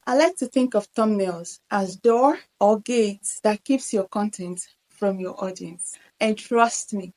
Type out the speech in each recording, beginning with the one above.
I like to think of thumbnails as door or gates that keeps your content from your audience. And trust me,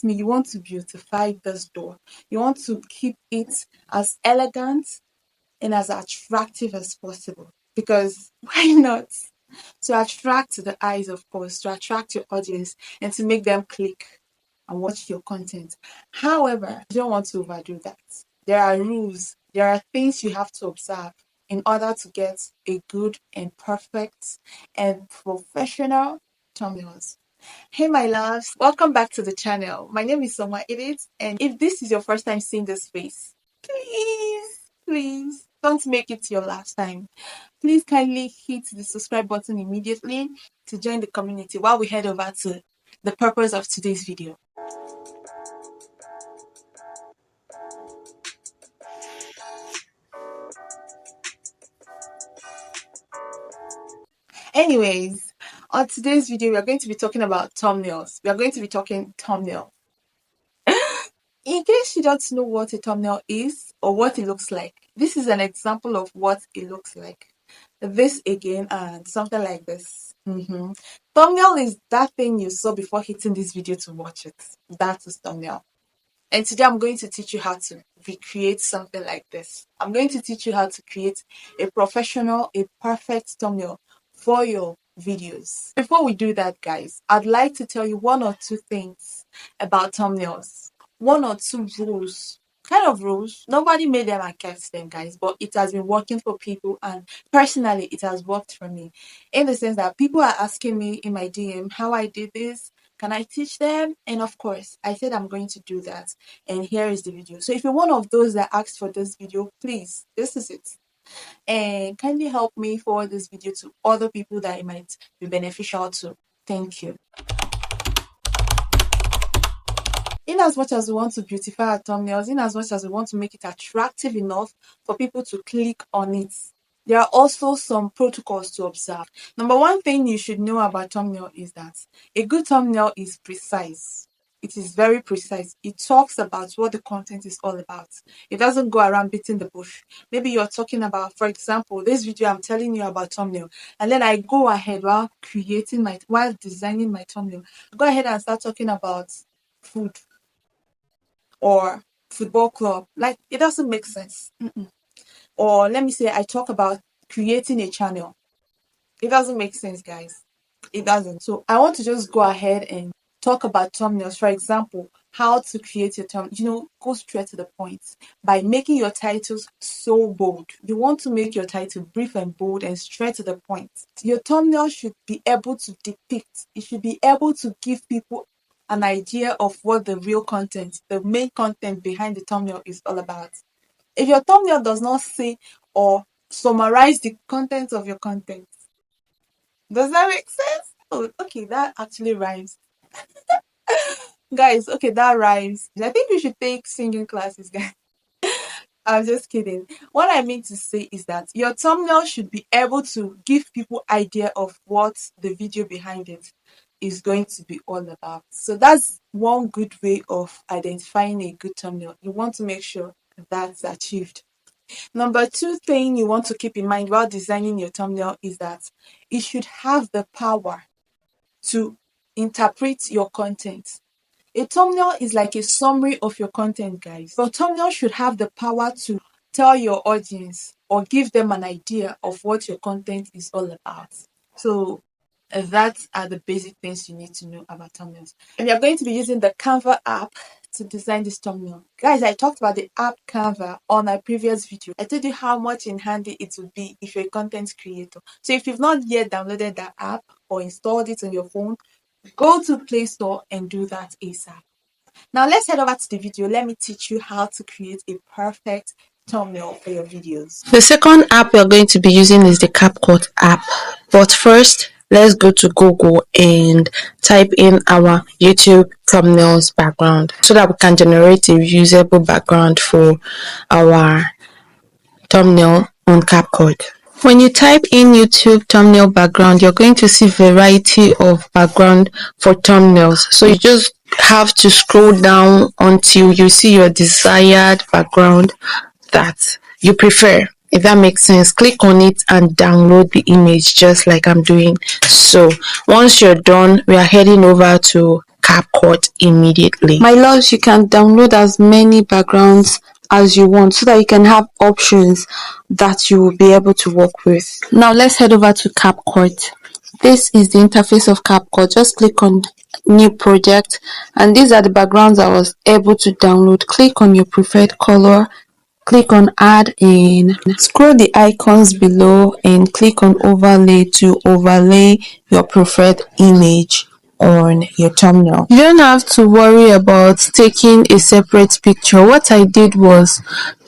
you want to beautify this door. You want to keep it as elegant and as attractive as possible. Because why not? To attract the eyes, of course, to attract your audience and to make them click and watch your content. However, you don't want to overdo that. There are rules, there are things you have to observe in order to get a good and perfect and professional thumbnails. Hey, my loves, welcome back to the channel. My name is Soma Edit, and if this is your first time seeing this face, please don't make it your last time. Please kindly hit the subscribe button immediately to join the community while we head over to the purpose of today's video. Anyways, on today's video, we are going to be talking about thumbnails. We are going to be talking thumbnail. In case you don't know what a thumbnail is or what it looks like, this is an example of what it looks like. This again and something like this. Thumbnail is that thing you saw before hitting this video to watch it. That is thumbnail. And today I'm going to teach you how to recreate something like this. I'm going to teach you how to create a professional, a perfect thumbnail for your videos. Before we do that, guys, I'd like to tell you one or two things about thumbnails. One or two rules. Kind of rules. Nobody made them and kept them, guys, but it has been working for people, and personally it has worked for me in the sense that people are asking me in my DM how I did this. Can I teach them? And of course, I said I'm going to do that. And here is the video. So if you're one of those that asked for this video, please, this is it. And kindly help me forward this video to other people that it might be beneficial to. Thank you. In as much as we want to beautify our thumbnails, in as much as we want to make it attractive enough for people to click on it, there are also some protocols to observe. Number one thing you should know about thumbnail is that a good thumbnail is precise. It is very precise. It talks about what the content is all about. It doesn't go around beating the bush. Maybe you're talking about, for example, this video I'm telling you about thumbnail, and then I go ahead while designing my thumbnail, go ahead and start talking about food or football club. Like, it doesn't make sense. Or let me say I talk about creating a channel. It doesn't make sense, guys. It doesn't. So I want to just go ahead and talk about thumbnails. For example, how to create your thumbnail. Go straight to the point by making your titles so bold. You want to make your title brief and bold and straight to the point. Your thumbnail should be able to depict. It should be able to give people an idea of what the real content, the main content behind the thumbnail is all about. If your thumbnail does not say or summarize the content of your content, does that make sense? Oh, okay, that actually rhymes. Guys, okay, that rhymes. I think we should take singing classes, guys. I'm just kidding. What I mean to say is that your thumbnail should be able to give people idea of what the video behind it is going to be all about. So that's one good way of identifying a good thumbnail. You want to make sure that's achieved. Number two thing you want to keep in mind while designing your thumbnail is that it should have the power to interpret your content. A thumbnail is like a summary of your content, guys. Your thumbnail should have the power to tell your audience or give them an idea of what your content is all about. So that are the basic things you need to know about thumbnails. And you're going to be using the Canva app to design this thumbnail. Guys, I talked about the app Canva on my previous video. I told you how much in handy it would be if you're a content creator. So if you've not yet downloaded that app or installed it on your phone, go to Play Store and do that ASAP. Now let's head over to the video. Let me teach you how to create a perfect thumbnail for your videos. The second app we're going to be using is the CapCut app. But first, let's go to Google and type in our YouTube thumbnails background so that we can generate a usable background for our thumbnail on CapCut. When you type in YouTube thumbnail background, you're going to see variety of background for thumbnails. So you just have to scroll down until you see your desired background that you prefer. if that makes sense. Click on it and download the image just like I'm doing. So once you're done, we are heading over to CapCut immediately. My loves, you can download as many backgrounds as you want so that you can have options that you will be able to work with. Now let's head over to CapCut. This is the interface of CapCut. Just click on new project, and these are the backgrounds I was able to download. Click on your preferred color, click on add in, scroll the icons below and click on overlay to overlay your preferred image on your thumbnail. You don't have to worry about taking a separate picture. What I did was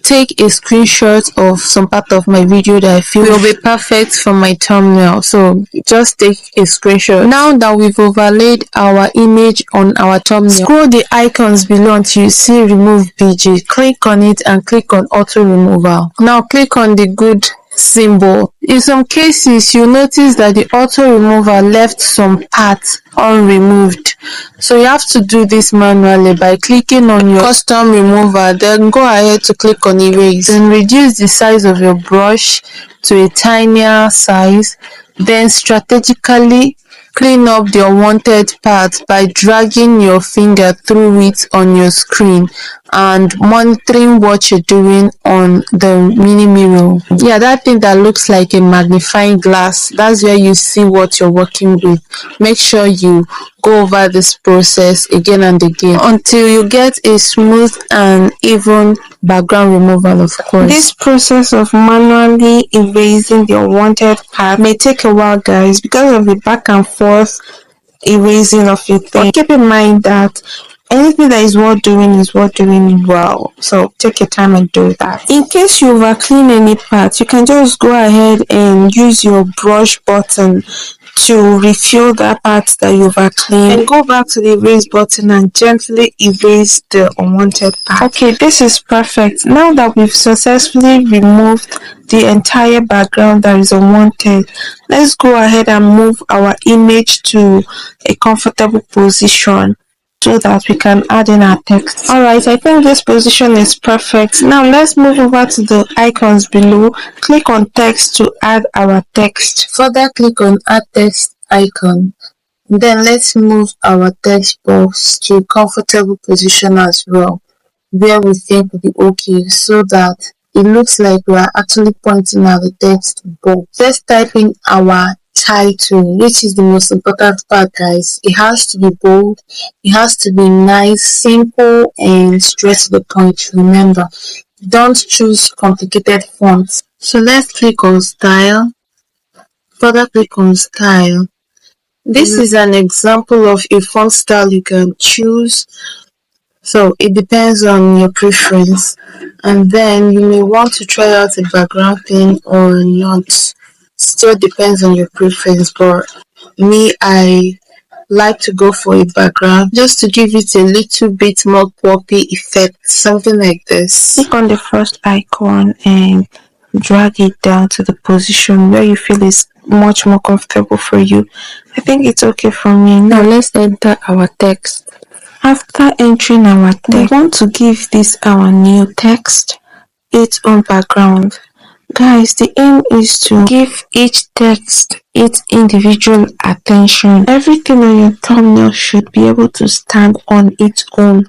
take a screenshot of some part of my video that I feel will be perfect for my thumbnail. So just take a screenshot. Now that we've overlaid our image on our thumbnail, scroll the icons below until you see remove BG. Click on it and click on auto removal. Now click on the good symbol. In some cases, you notice that the auto remover left some parts unremoved. So you have to do this manually by clicking on your custom remover, then go ahead to click on erase. Then reduce the size of your brush to a tinier size. Then strategically clean up the unwanted part by dragging your finger through it on your screen and monitoring what you're doing on the mini mirror. Yeah, that thing that looks like a magnifying glass, that's where you see what you're working with. Make sure you go over this process again and again until you get a smooth and even background removal, of course. This process of manually erasing the unwanted part may take a while, guys, because of the back and forth erasing of your thing. But keep in mind that anything that is worth doing is worth doing well. So take your time and do that. In case you over clean any part, you can just go ahead and use your brush button to refill that part that you've cleaned, and go back to the erase button and gently erase the unwanted part. Okay, this is perfect. Now that we've successfully removed the entire background that is unwanted, let's go ahead and move our image to a comfortable position so that we can add in our text. Alright, I think this position is perfect. Now let's move over to the icons below. Click on text to add our text. Further click on add text icon. Then let's move our text box to a comfortable position as well, where we think will be okay, so that it looks like we are actually pointing at the text box. Let's type in our title, which is the most important part, guys. It has to be bold, it has to be nice, simple, and straight to the point. Remember, don't choose complicated fonts. So let's click on style. Further click on style. This is an example of a font style you can choose. So it depends on your preference, and then you may want to try out a background thing or not. Still depends on your preference, but me, I like to go for a background just to give it a little bit more poppy effect, something like this. Click on the first icon and drag it down to the position where you feel is much more comfortable for you. I think it's okay for me. Now let's enter our text. After entering our text, we want to give this our new text its own background. Guys, the aim is to give each text its individual attention. Everything on your thumbnail should be able to stand on its own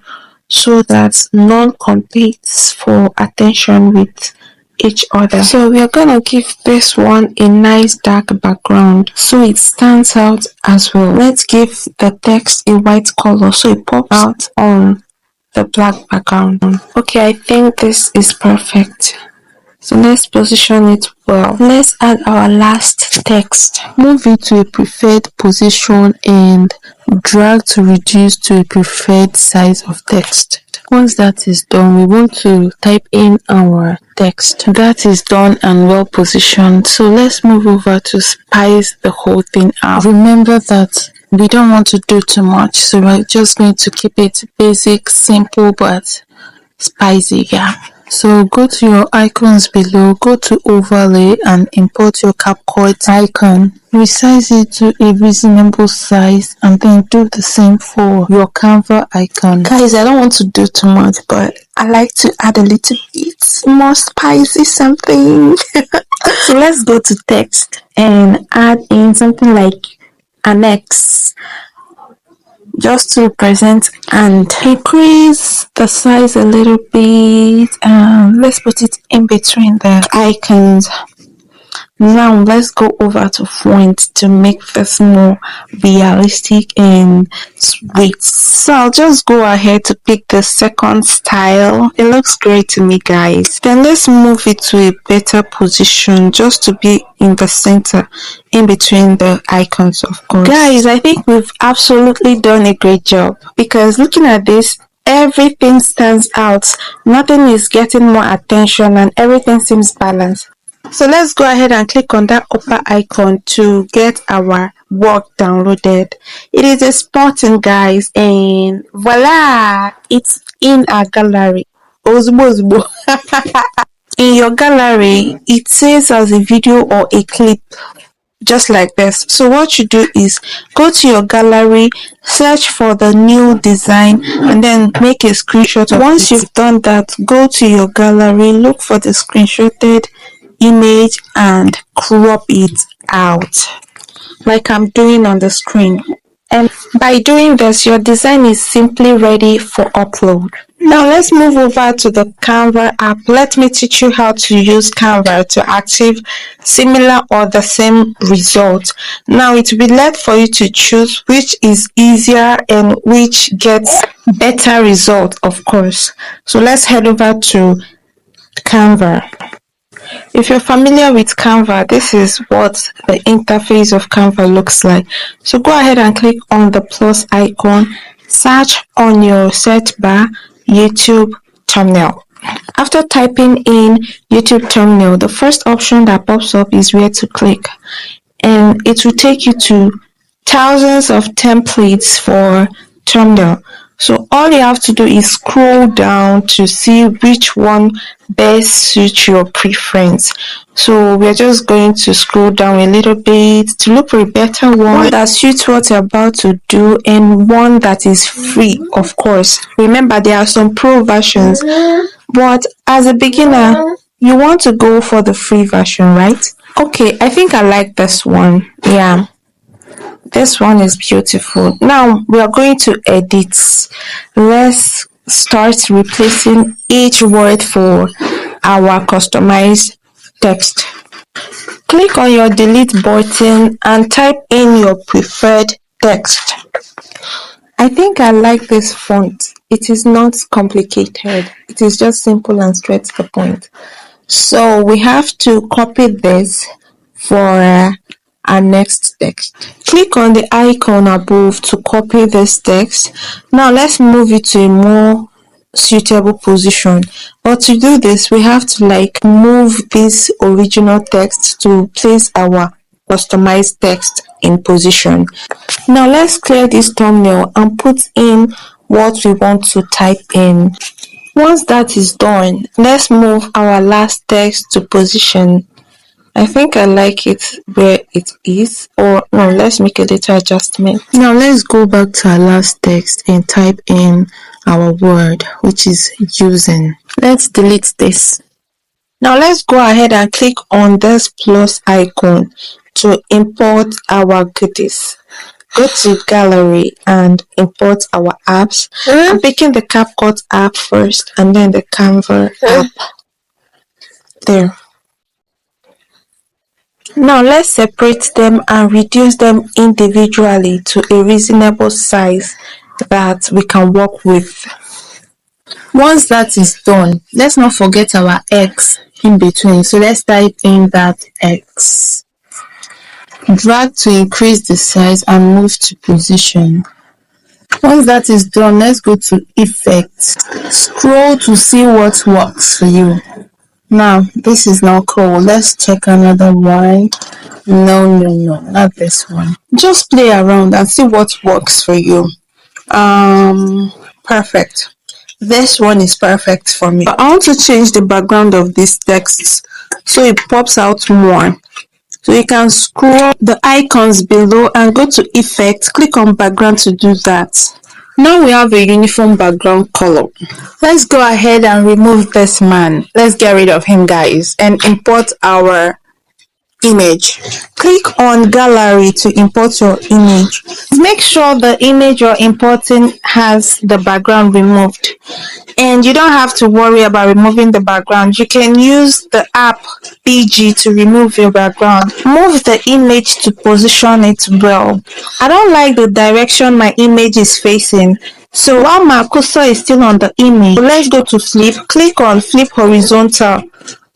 so that none competes for attention with each other. So we are gonna give this one a nice dark background so it stands out as well. Let's give the text a white color so it pops out on the black background. Okay, I think this is perfect. So let's position it well. Let's add our last text. Move it to a preferred position and drag to reduce to a preferred size of text. Once that is done, we want to type in our text. That is done and well positioned. So let's move over to spice the whole thing out. Remember that we don't want to do too much, so we're just going to keep it basic, simple, but spicy. Yeah. So go to your icons below, go to overlay and import your CapCut icon. Resize it to a reasonable size and then do the same for your Canva icon. Guys, I don't want to do too much, but I like to add a little bit more spicy something. So let's go to text and add in something like an X just to represent and increase the size a little bit, and let's put it in between the icons. Now let's go over to font to make this more realistic and sweet. So I'll just go ahead to pick the second style. It looks great to me, guys. Then let's move it to a better position just to be in the center in between the icons, of course. Guys, I think we've absolutely done a great job because looking at this, everything stands out. Nothing is getting more attention and everything seems balanced. So let's go ahead and click on that upper icon to get our work downloaded. It is exporting, guys, and voila, it's in our gallery. Ozbo. In your gallery, it saves as a video or a clip, just like this. So what you do is go to your gallery, search for the new design, and then make a screenshot of it. Once you've done that, go to your gallery, look for the screenshotted image and crop it out like I'm doing on the screen. And by doing this, your design is simply ready for upload. Now let's move over to the Canva app. Let me teach you how to use Canva to achieve similar or the same result. Now it will be left for you to choose which is easier and which gets better result, of course. So let's head over to Canva. If you're familiar with Canva, this is what the interface of Canva looks like. So go ahead and click on the plus icon, search on your search bar YouTube thumbnail. After typing in YouTube thumbnail, the first option that pops up is where to click, and it will take you to thousands of templates for thumbnail. So all you have to do is scroll down to see which one best suits your preference. So we're just going to scroll down a little bit to look for a better one that suits what you're about to do, and one that is free, of course. Remember, there are some pro versions, but as a beginner, you want to go for the free version, right? Okay, I think I like this one. Yeah. This one is beautiful. Now we are going to edit. Let's start replacing each word for our customized text. Click on your delete button and type in your preferred text. I think I like this font. It is not complicated. It is just simple and straight to the point. So we have to copy this for our next text. Click on the icon above to copy this text. Now let's move it to a more suitable position. But to do this, we have to move this original text to place our customized text in position. Now let's clear this thumbnail and put in what we want to type in. Once that is done, let's move our last text to position. I think I like it where it is, or no, let's make a little adjustment. Now let's go back to our last text and type in our word, which is using. Let's delete this. Now let's go ahead and click on this plus icon to import our goodies. Go to gallery and import our apps. I'm picking the CapCut app first and then the Canva app. There. Now let's separate them and reduce them individually to a reasonable size that we can work with. Once that is done, let's not forget our X in between. So let's type in that X. Drag to increase the size and move to position. Once that is done, let's go to Effects. Scroll to see what works for you. Now, this is now cool. Let's check another one. No, not this one. Just play around and see what works for you. Perfect. This one is perfect for me. But I want to change the background of this text so it pops out more. So you can scroll the icons below and go to effect, click on background to do that. Now we have a uniform background color. Let's go ahead and remove this man. Let's get rid of him, guys, and import our image. Click on gallery to import your image. Make sure the image you're importing has the background removed, and you don't have to worry about removing the background. You can use the app BG to remove your background. Move the image to position it well. I don't like the direction my image is facing, so while my cursor is still on the image, let's go to flip. Click on flip horizontal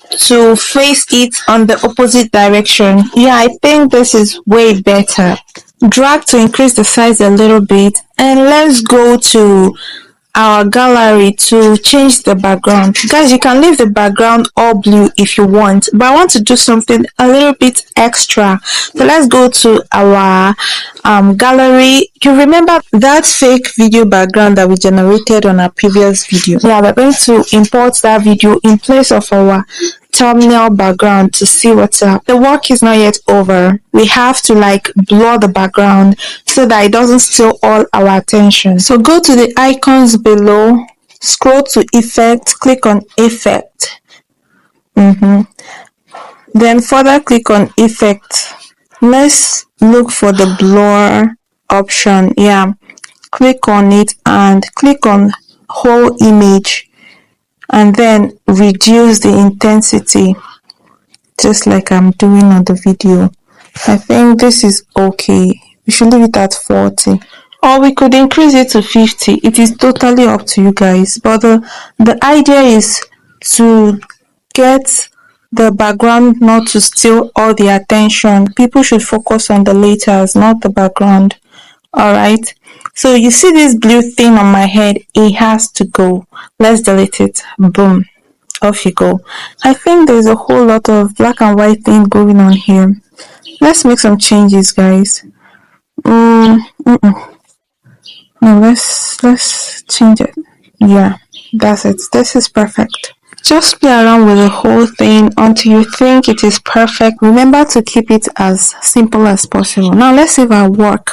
to face it on the opposite direction. Yeah, I think this is way better. Drag to increase the size a little bit, and let's go to our gallery to change the background. Guys, you can leave the background all blue if you want, but I want to do something a little bit extra. So let's go to our gallery. You remember that fake video background that we generated on our previous video? Yeah, we're going to import that video in place of our thumbnail background to see what's up. The work is not yet over. We have to blur the background so that it doesn't steal all our attention. So go to the icons below, scroll to effect, click on effect. Then further click on effect. Let's look for the blur option. Yeah, click on it and click on whole image, and then reduce the intensity just like I'm doing on the video. I think this is okay. We should leave it at 40, or we could increase it to 50. It is totally up to you guys, but the idea is to get the background not to steal all the attention. People should focus on the letters, not the background. All right, so you see this blue thing on my head, it has to go. Let's delete it. Boom, off you go. I think there's a whole lot of black and white thing going on here. Let's make some changes, guys. No, let's change it. Yeah, that's it. This is perfect. Just play around with the whole thing until you think it is perfect. Remember to keep it as simple as possible. Now let's save our work.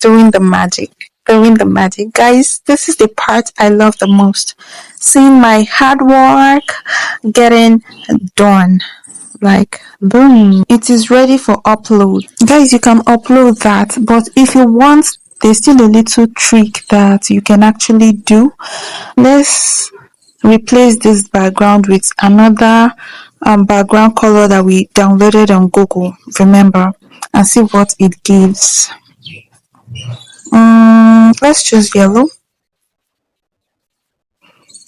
Doing the magic. Doing the magic. Guys, this is the part I love the most. Seeing my hard work getting done. Boom, it is ready for upload. Guys, you can upload that, but if you want, there's still a little trick that you can actually do. Let's replace this background with another background color that we downloaded on Google, remember, and see what it gives. Let's choose yellow.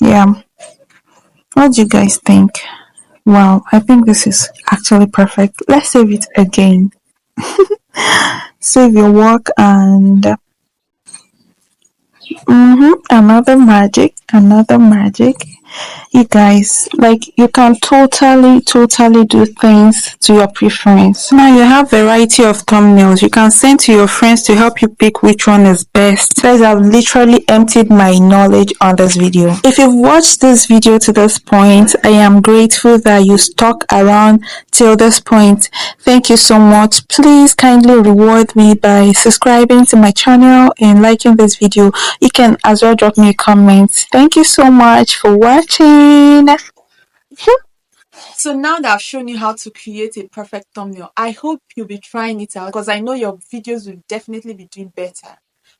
Yeah, what do you guys think? Wow, I think this is actually perfect. Let's save it again. Save your work and another magic. You guys, you can totally do things to your preference. Now you have variety of thumbnails. You can send to your friends to help you pick which one is best. Guys, I've literally emptied my knowledge on this video. If you've watched this video to this point, I am grateful that you stuck around till this point. Thank you so much. Please kindly reward me by subscribing to my channel and liking this video. You can as well drop me a comment. Thank you so much for watching. So now that I've shown you how to create a perfect thumbnail, I hope you'll be trying it out because I know your videos will definitely be doing better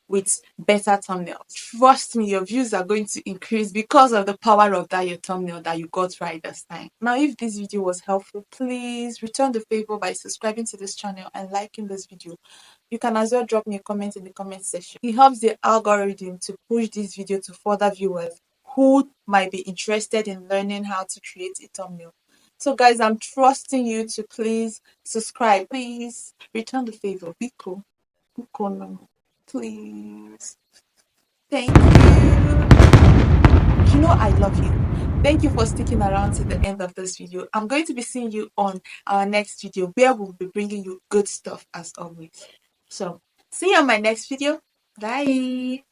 with better thumbnails. Trust me, your views are going to increase because of the power of that your thumbnail that you got right this time. Now, if this video was helpful, please return the favor by subscribing to this channel and liking this video. You can as well drop me a comment in the comment section. It helps the algorithm to push this video to further viewers who might be interested in learning how to create a thumbnail. So guys, I'm trusting you to please subscribe. Please return the favor. Be cool. Be cool now. Please. Thank you. You know I love you. Thank you for sticking around to the end of this video. I'm going to be seeing you on our next video where we'll be bringing you good stuff as always. So see you on my next video. Bye.